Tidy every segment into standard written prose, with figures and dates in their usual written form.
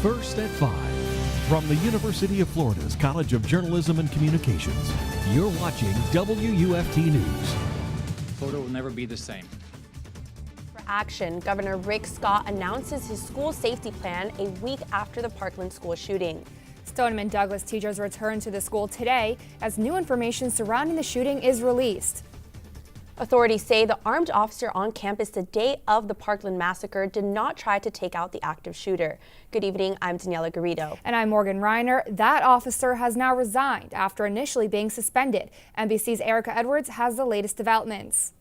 First at 5. From the University of Florida's College of Journalism and Communications, you're watching WUFT News. Florida will never be the same. For action, Governor Rick Scott announces his school safety plan a week after the Parkland school shooting. Stoneman Douglas teachers return to the school today as new information surrounding the shooting is released. Authorities say the armed officer on campus the day of the Parkland massacre did not try to take out the active shooter. Good evening, I'm Daniela Garrido. And I'm Morgan Reiner. That officer has now resigned after initially being suspended. NBC's Erica Edwards has the latest developments.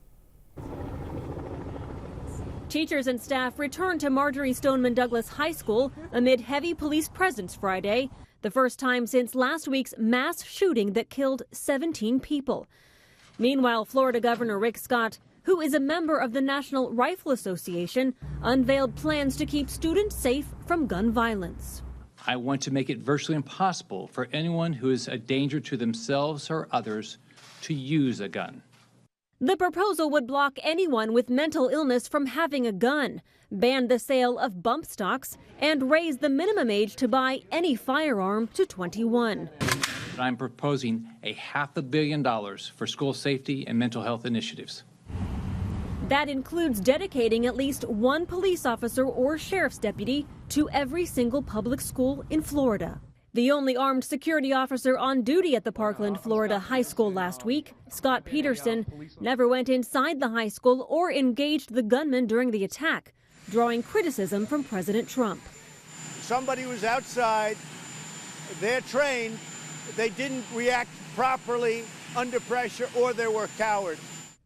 Teachers and staff returned to Marjorie Stoneman Douglas High School amid heavy police presence Friday, the first time since last week's mass shooting that killed 17 people. Meanwhile, Florida Governor Rick Scott, who is a member of the National Rifle Association, unveiled plans to keep students safe from gun violence. I want to make it virtually impossible for anyone who is a danger to themselves or others to use a gun. The proposal would block anyone with mental illness from having a gun, ban the sale of bump stocks, and raise the minimum age to buy any firearm to 21. I'm proposing $500 million for school safety and mental health initiatives. That includes dedicating at least one police officer or sheriff's deputy to every single public school in Florida. The only armed security officer on duty at the Parkland, Florida high school last week, Scott Peterson, never went inside the high school or engaged the gunman during the attack, drawing criticism from President Trump. Somebody was outside, they're trained, they didn't react properly under pressure, or they were cowards.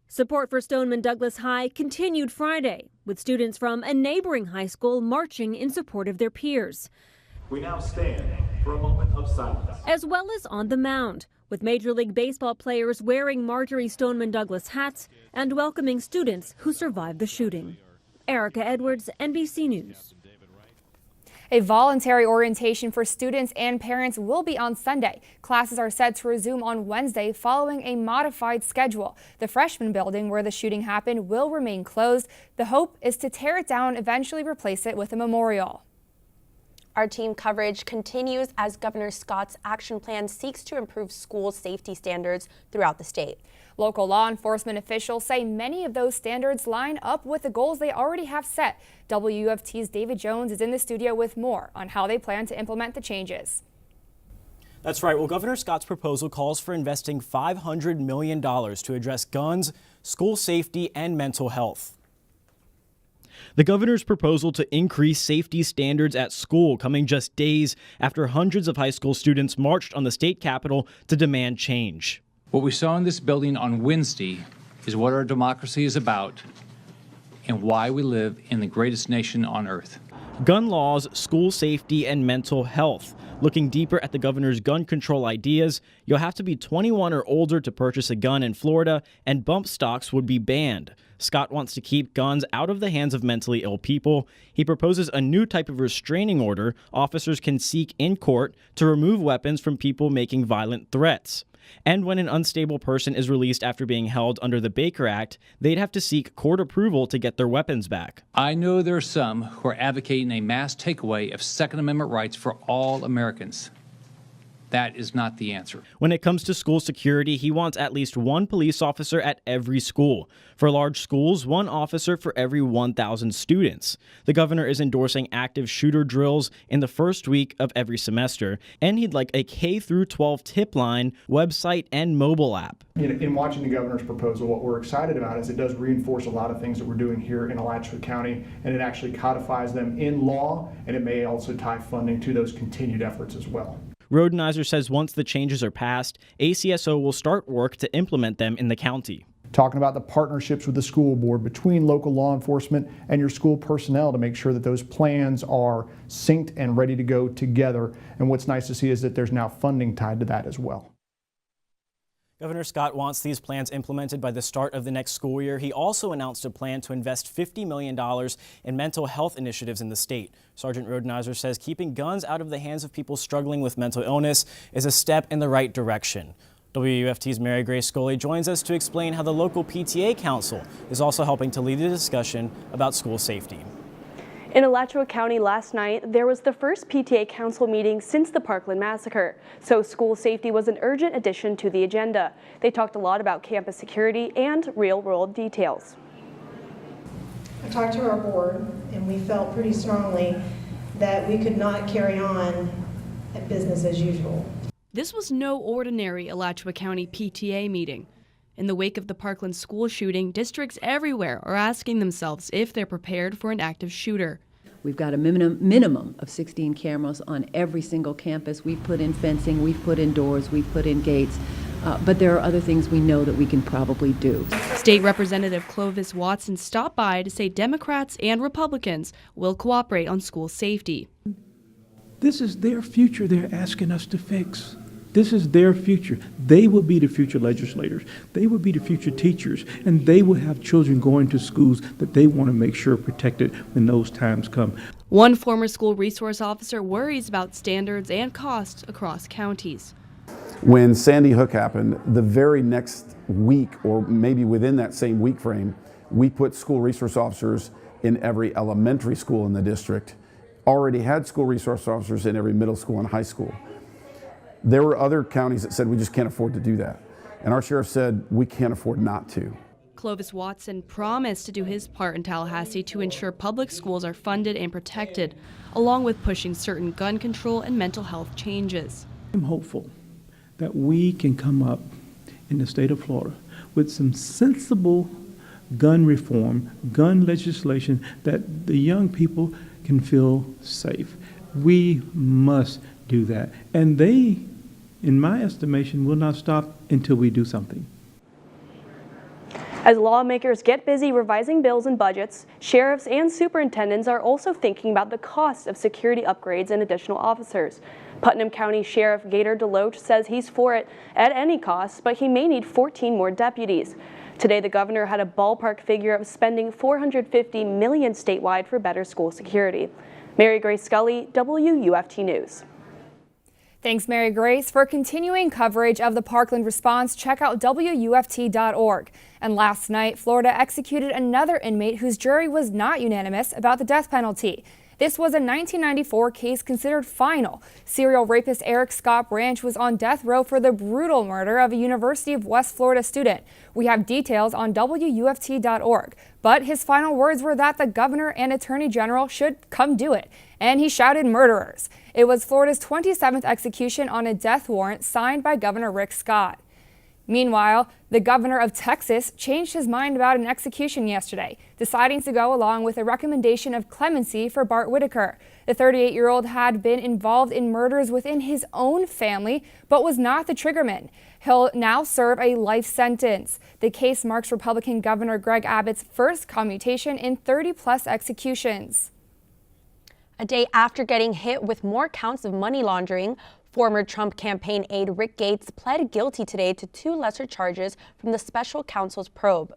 Support for Stoneman Douglas High continued Friday, with students from a neighboring high school marching in support of their peers. We now stand for a moment of silence. As well as on the mound, with Major League Baseball players wearing Marjorie Stoneman Douglas hats and welcoming students who survived the shooting. Erica Edwards, NBC News. A voluntary orientation for students and parents will be on Sunday. Classes are set to resume on Wednesday following a modified schedule. The freshman building where the shooting happened will remain closed. The hope is to tear it down and eventually replace it with a memorial. Our team coverage continues as Governor Scott's action plan seeks to improve school safety standards throughout the state. Local law enforcement officials say many of those standards line up with the goals they already have set. WUFT's David Jones is in the studio with more on how they plan to implement the changes. That's right. Well, Governor Scott's proposal calls for investing $500 million to address guns, school safety, and mental health. The governor's proposal to increase safety standards at school coming just days after hundreds of high school students marched on the state capitol to demand change. What we saw in this building on Wednesday is what our democracy is about and why we live in the greatest nation on earth. Gun laws, school safety, and mental health. Looking deeper at the governor's gun control ideas, you'll have to be 21 or older to purchase a gun in Florida, and bump stocks would be banned. Scott wants to keep guns out of the hands of mentally ill people. He proposes a new type of restraining order officers can seek in court to remove weapons from people making violent threats. And when an unstable person is released after being held under the Baker Act, they'd have to seek court approval to get their weapons back. I know there are some who are advocating a mass takeaway of Second Amendment rights for all Americans. That is not the answer. When it comes to school security, he wants at least one police officer at every school. For large schools, one officer for every 1,000 students. The governor is endorsing active shooter drills in the first week of every semester, and he'd like a K-12 tip line, website, and mobile app. In watching the governor's proposal, what we're excited about is it does reinforce a lot of things that we're doing here in Alachua County, and it actually codifies them in law, and it may also tie funding to those continued efforts as well. Rodenizer says once the changes are passed, ACSO will start work to implement them in the county. Talking about the partnerships with the school board between local law enforcement and your school personnel to make sure that those plans are synced and ready to go together. And what's nice to see is that there's now funding tied to that as well. Governor Scott wants these plans implemented by the start of the next school year. He also announced a plan to invest $50 million in mental health initiatives in the state. Sergeant Rodenizer says keeping guns out of the hands of people struggling with mental illness is a step in the right direction. WUFT's Mary Grace Scully joins us to explain how the local PTA council is also helping to lead a discussion about school safety. In Alachua County last night, there was the first PTA council meeting since the Parkland massacre, so school safety was an urgent addition to the agenda. They talked a lot about campus security and real-world details. I talked to our board, and we felt pretty strongly that we could not carry on at business as usual. This was no ordinary Alachua County PTA meeting. In the wake of the Parkland school shooting, districts everywhere are asking themselves if they're prepared for an active shooter. We've got a minimum of 16 cameras on every single campus. We've put in fencing, we've put in doors, we've put in gates, but there are other things we know that we can probably do. State Representative Clovis Watson stopped by to say Democrats and Republicans will cooperate on school safety. This is their future they're asking us to fix. This is their future. They will be the future legislators. They will be the future teachers, and they will have children going to schools that they want to make sure are protected when those times come. One former school resource officer worries about standards and costs across counties. When Sandy Hook happened, the very next week, or maybe within that same week frame, we put school resource officers in every elementary school in the district, already had school resource officers in every middle school and high school. There were other counties that said we just can't afford to do that. And our sheriff said we can't afford not to. Clovis Watson promised to do his part in Tallahassee to ensure public schools are funded and protected, along with pushing certain gun control and mental health changes. I'm hopeful that we can come up in the state of Florida with some sensible gun reform, gun legislation that the young people can feel safe. We must do that. And they, in my estimation, will not stop until we do something. As lawmakers get busy revising bills and budgets, sheriffs and superintendents are also thinking about the cost of security upgrades and additional officers. Putnam County Sheriff Gator Deloach says he's for it at any cost, but he may need 14 more deputies. Today, the governor had a ballpark figure of spending $450 million statewide for better school security. Mary Grace Scully, WUFT News. Thanks, Mary Grace. For continuing coverage of the Parkland response, check out WUFT.org. And last night, Florida executed another inmate whose jury was not unanimous about the death penalty. This was a 1994 case considered final. Serial rapist Eric Scott Branch was on death row for the brutal murder of a University of West Florida student. We have details on WUFT.org. But his final words were that the governor and attorney general should come do it. And he shouted murderers. It was Florida's 27th execution on a death warrant signed by Governor Rick Scott. Meanwhile, the governor of Texas changed his mind about an execution yesterday, deciding to go along with a recommendation of clemency for Bart Whitaker. The 38-year-old had been involved in murders within his own family, but was not the triggerman. He'll now serve a life sentence. The case marks Republican Governor Greg Abbott's first commutation in 30-plus executions. A day after getting hit with more counts of money laundering, former Trump campaign aide Rick Gates pled guilty today to 2 lesser charges from the special counsel's probe.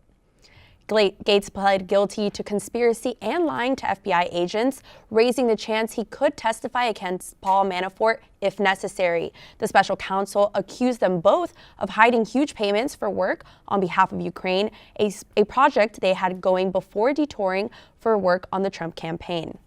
Gates pled guilty to conspiracy and lying to FBI agents, raising the chance he could testify against Paul Manafort if necessary. The special counsel accused them both of hiding huge payments for work on behalf of Ukraine, a project they had going before detouring for work on the Trump campaign.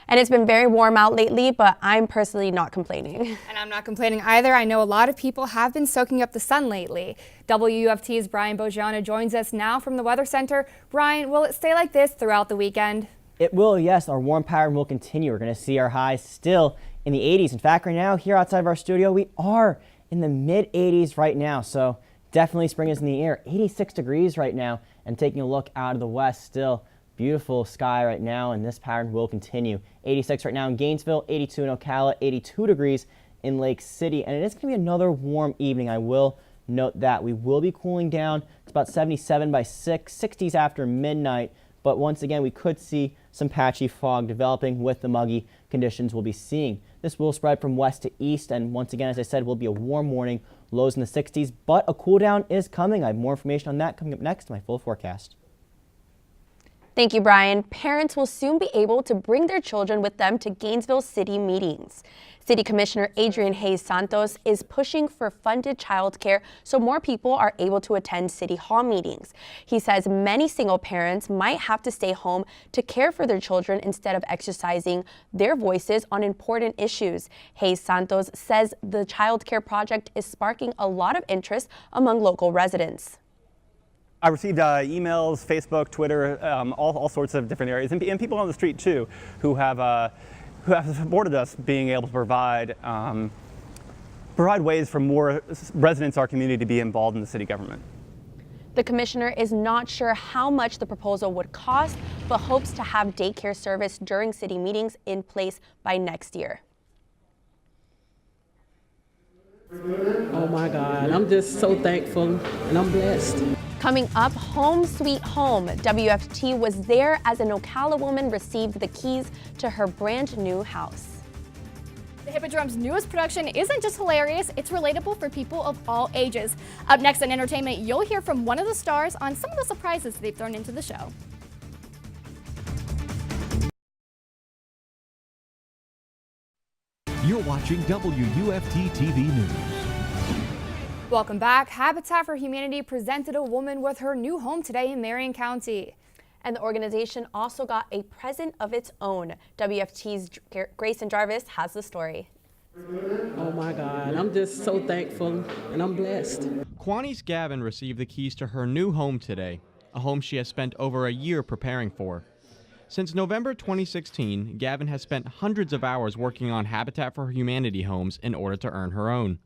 And it's been very warm out lately, but I'm personally not complaining. And I'm not complaining either. I know a lot of people have been soaking up the sun lately. WUFT's Brian Bojana joins us now from the Weather Center. Brian, will it stay like this throughout the weekend? It will, yes. Our warm pattern will continue. We're going to see our highs still in the 80s. In fact, right now, here outside of our studio, we are in the mid-80s right now. So definitely spring is in the air. 86 degrees right now. And taking a look out of the west, still beautiful sky right now, and this pattern will continue. 86 right now in Gainesville, 82 in Ocala, 82 degrees in Lake City, and it is going to be another warm evening. I will note that we will be cooling down. It's about 77 by 6, 60s after midnight, but once again, we could see some patchy fog developing with the muggy conditions we'll be seeing. This will spread from west to east, and once again, as I said, will be a warm morning, lows in the 60s, but a cool down is coming. I have more information on that coming up next in my full forecast. Thank you, Brian. Parents will soon be able to bring their children with them to Gainesville City meetings. City Commissioner Adrian Hayes Santos is pushing for funded childcare so more people are able to attend City Hall meetings. He says many single parents might have to stay home to care for their children instead of exercising their voices on important issues. Hayes Santos says the childcare project is sparking a lot of interest among local residents. I received emails, Facebook, Twitter, all sorts of different areas, and people on the street too, who have supported us being able to provide ways for more residents of our community to be involved in the city government. The commissioner is not sure how much the proposal would cost, but hopes to have daycare service during city meetings in place by next year. Oh my God, I'm just so thankful and I'm blessed. Coming up, Home Sweet Home. WFT was there as an Ocala woman received the keys to her brand new house. The Hippodrome's newest production isn't just hilarious, it's relatable for people of all ages. Up next in entertainment, you'll hear from one of the stars on some of the surprises they've thrown into the show. You're watching WUFT TV News. Welcome back. Habitat for Humanity presented a woman with her new home today in Marion County. And the organization also got a present of its own. WFT's Grayson Jarvis has the story. Oh my God, I'm just so thankful and I'm blessed. Quanice Gavin received the keys to her new home today, a home she has spent over a year preparing for. Since November 2016, Gavin has spent hundreds of hours working on Habitat for Humanity homes in order to earn her own.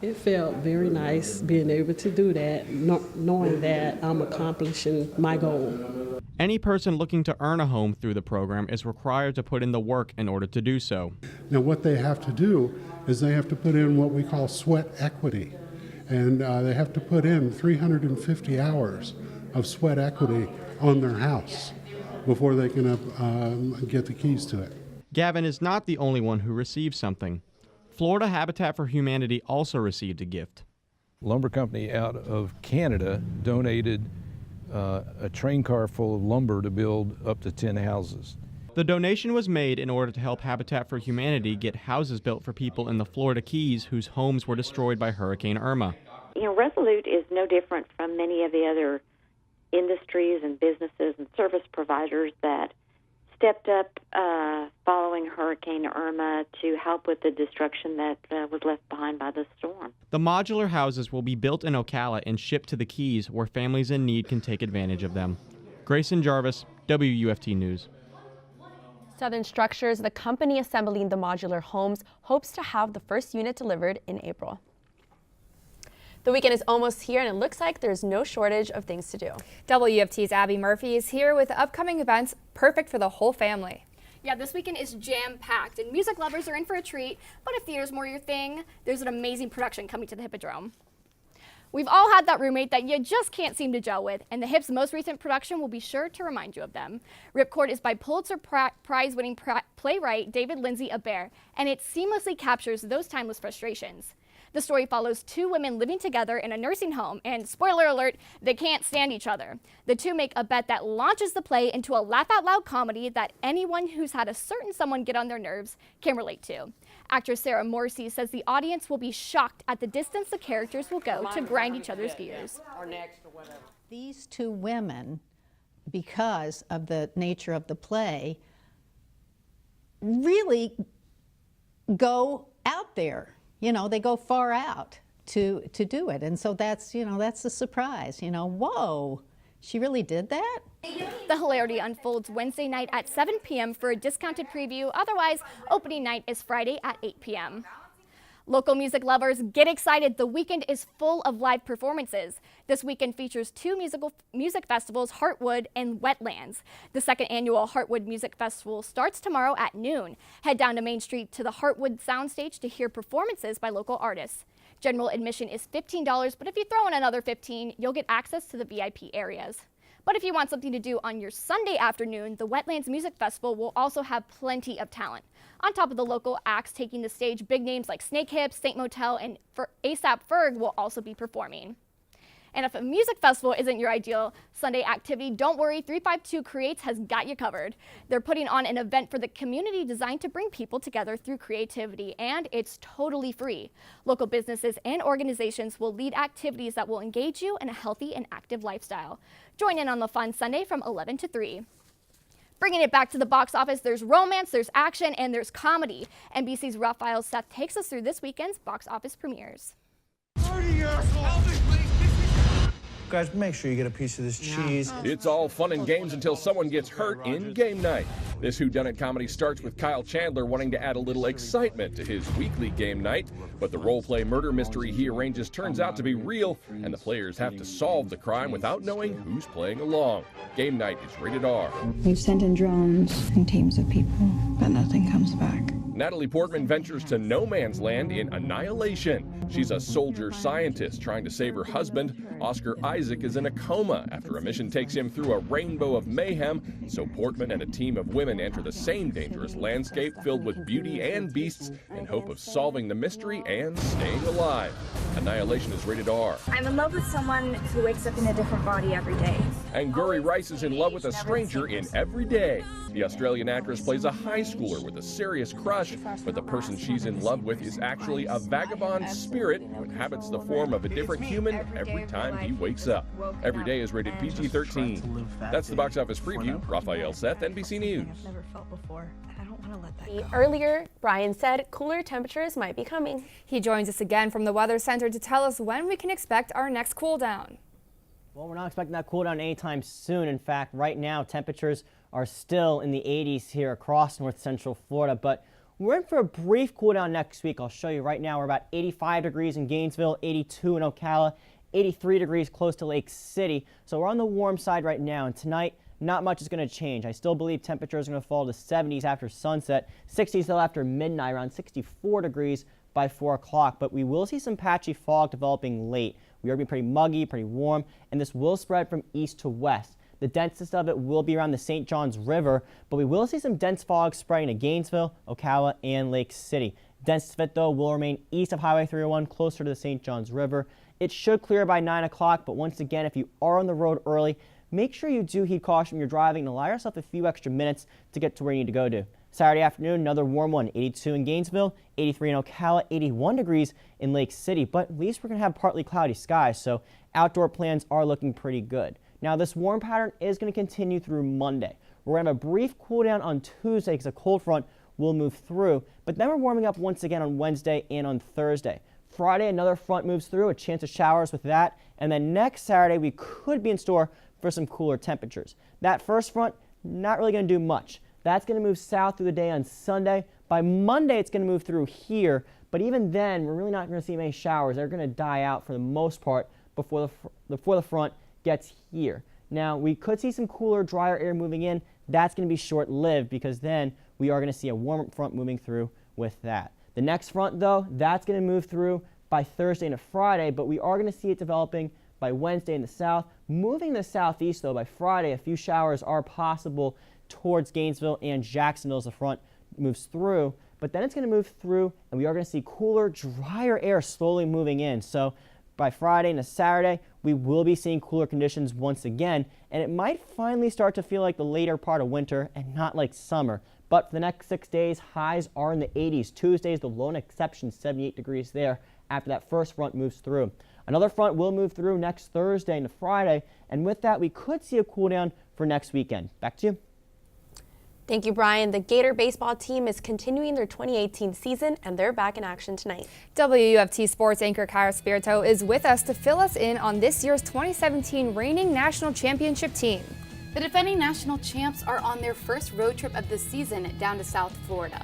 It felt very nice being able to do that, knowing that I'm accomplishing my goal. Any person looking to earn a home through the program is required to put in the work in order to do so. Now what they have to do is they have to put in what we call sweat equity. And they have to put in 350 hours of sweat equity on their house before they can get the keys to it. Gavin is not the only one who received something. Florida Habitat for Humanity also received a gift. Lumber company out of Canada donated a train car full of lumber to build up to 10 houses. The donation was made in order to help Habitat for Humanity get houses built for people in the Florida Keys whose homes were destroyed by Hurricane Irma. You know, Resolute is no different from many of the other industries and businesses and service providers that stepped up following Hurricane Irma to help with the destruction that was left behind by the storm. The modular houses will be built in Ocala and shipped to the Keys where families in need can take advantage of them. Grayson Jarvis, WUFT News. Southern Structures, the company assembling the modular homes, hopes to have the first unit delivered in April. The weekend is almost here, and it looks like there's no shortage of things to do. WFT's Abby Murphy is here with upcoming events perfect for the whole family. Yeah, this weekend is jam-packed, and music lovers are in for a treat, but if theater's more your thing, there's an amazing production coming to the Hippodrome. We've all had that roommate that you just can't seem to gel with, and the Hip's most recent production will be sure to remind you of them. Ripcord is by Pulitzer Prize-winning playwright David Lindsay Abaire, and it seamlessly captures those timeless frustrations. The story follows two women living together in a nursing home, and spoiler alert, they can't stand each other. The two make a bet that launches the play into a laugh-out-loud comedy that anyone who's had a certain someone get on their nerves can relate to. Actress Sarah Morrissey says the audience will be shocked at the distance the characters will go to grind each other's gears. These two women, because of the nature of the play, really go out there. You know, they go far out to do it. And so that's, you know, that's a surprise. You know, whoa, she really did that? The hilarity unfolds Wednesday night at 7 p.m. for a discounted preview. Otherwise, opening night is Friday at 8 p.m. Local music lovers, get excited. The weekend is full of live performances. This weekend features two music festivals, Heartwood and Wetlands. The second annual Heartwood Music Festival starts tomorrow at noon. Head down to Main Street to the Heartwood Soundstage to hear performances by local artists. General admission is $15, but if you throw in another $15, you'll get access to the VIP areas. But if you want something to do on your Sunday afternoon, the Wetlands Music Festival will also have plenty of talent. On top of the local acts taking the stage, big names like Snake Hips, Saint Motel, and ASAP Ferg will also be performing. And if a music festival isn't your ideal Sunday activity, don't worry, 352 Creates has got you covered. They're putting on an event for the community designed to bring people together through creativity, and it's totally free. Local businesses and organizations will lead activities that will engage you in a healthy and active lifestyle. Join in on the fun Sunday from 11 to 3. Bringing it back to the box office, there's romance, there's action, and there's comedy. NBC's Raphael Seth takes us through this weekend's box office premieres. Guys, make sure you get a piece of this cheese. It's all fun and games until someone gets hurt in Game Night. This whodunit comedy starts with Kyle Chandler wanting to add a little excitement to his weekly game night, but the role-play murder mystery he arranges turns out to be real, and the players have to solve the crime without knowing who's playing along. Game Night is rated R. We've sent in drones and teams of people, but nothing comes back. Natalie Portman ventures to no man's land in Annihilation. She's a soldier scientist trying to save her husband. Oscar Isaac is in a coma after a mission takes him through a rainbow of mayhem, so Portman and a team of women enter the same dangerous landscape filled with beauty and beasts in hope of solving the mystery and staying alive. Annihilation is rated R. I'm in love with someone who wakes up in a different body every day. And Guri Rice is in love with a stranger in Every Day. The Australian actress plays a high schooler with a serious crush, but the person she's in love with is actually a vagabond spirit who inhabits the form of a different human every time he wakes up. Every Day is rated PG-13. That's the box office preview. Raphael Seth, NBC News. Never felt before, and I don't want to let that go. Earlier, Brian said cooler temperatures might be coming. He joins us again from the Weather Center to tell us when we can expect our next cool down. Well, we're not expecting that cool down anytime soon. In fact, right now, temperatures are still in the 80s here across north central Florida, but we're in for a brief cool down next week. I'll show you right now. We're about 85 degrees in Gainesville, 82 in Ocala, 83 degrees close to Lake City. So we're on the warm side right now, and tonight, not much is going to change. I still believe temperatures are going to fall to 70s after sunset, 60s though after midnight, around 64 degrees by 4 o'clock, but we will see some patchy fog developing late. We are going to be pretty muggy, pretty warm, and this will spread from east to west. The densest of it will be around the St. Johns River, but we will see some dense fog spreading to Gainesville, Ocala, and Lake City. Densest of it, though, will remain east of Highway 301, closer to the St. Johns River. It should clear by 9 o'clock, but once again, if you are on the road early, make sure you do heed caution when you're driving and allow yourself a few extra minutes to get to where you need to go to. Saturday afternoon, another warm one, 82 in Gainesville, 83 in Ocala, 81 degrees in Lake City, but at least we're going to have partly cloudy skies, so outdoor plans are looking pretty good. Now, this warm pattern is going to continue through Monday. We're going to have a brief cool down on Tuesday because a cold front will move through, but then we're warming up once again on Wednesday and on Thursday. Friday, another front moves through, a chance of showers with that, and then next Saturday, we could be in store for some cooler temperatures. That first front, not really going to do much. That's going to move south through the day on Sunday. By Monday, it's going to move through here, but even then, we're really not going to see many showers. They're going to die out for the most part before the front gets here. Now, we could see some cooler, drier air moving in. That's going to be short-lived because then we are going to see a warm front moving through with that. The next front, though, that's going to move through by Thursday and Friday, but we are going to see it developing by Wednesday in the south. Moving to the southeast, though, by Friday, a few showers are possible towards Gainesville and Jacksonville as the front moves through, but then it's going to move through and we are going to see cooler, drier air slowly moving in. So by Friday and Saturday, we will be seeing cooler conditions once again, and it might finally start to feel like the later part of winter and not like summer. But for the next 6 days, highs are in the 80s. Tuesday is the lone exception, 78 degrees there after that first front moves through. Another front will move through next Thursday into Friday, and with that, we could see a cool down for next weekend. Back to you. Thank you, Brian. The Gator baseball team is continuing their 2018 season, and they're back in action tonight. WUFT sports anchor Kyra Spirito is with us to fill us in on this year's 2017 reigning national championship team. The defending national champs are on their first road trip of the season down to South Florida.